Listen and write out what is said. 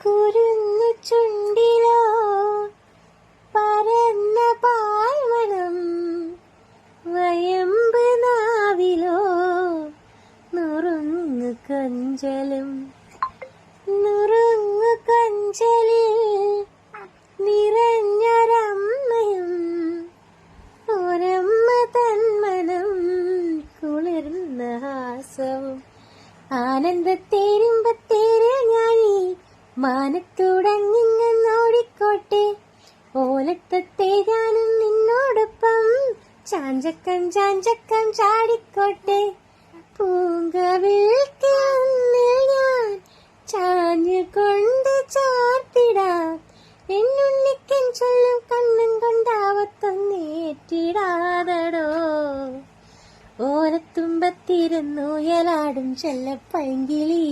കുരുന്നു ചുണ്ടിലോ പരന്ന പാൽമണം, വയമ്പ് നാവിലോ നുറുങ്ങു കൊഞ്ചലും. നുറുങ്ങു കൊഞ്ചലിൽ നിറഞ്ഞൊരമ്മയും, ഒരമ്മ തന്മനം കുളിർന്ന ഹാസവും. ആനന്ദത്തേരുമ്പത്തേര് ഞാനീ മാനത്തുടങ്ങിങ്ങോടിക്കോട്ടെ, ഓലത്തത്തെ ഞാനും നിന്നോടൊപ്പം ചാഞ്ചക്കം ചാഞ്ചക്കം ചാടിക്കോട്ടെ. പൂങ്കവിൾക്കിൽ ഞാൻ ചാഞ്ഞുകൊണ്ട് ചാർത്തിടാം, എന്നുണ്ണിക്കൻ ചൊല്ലും കണ്ണും കൊണ്ടാവത്തൊന്നേറ്റിടാതടോ. ഓലത്തുമ്പത്തിരുന്നുയലാടും ചെല്ലപ്പൈങ്കിളി.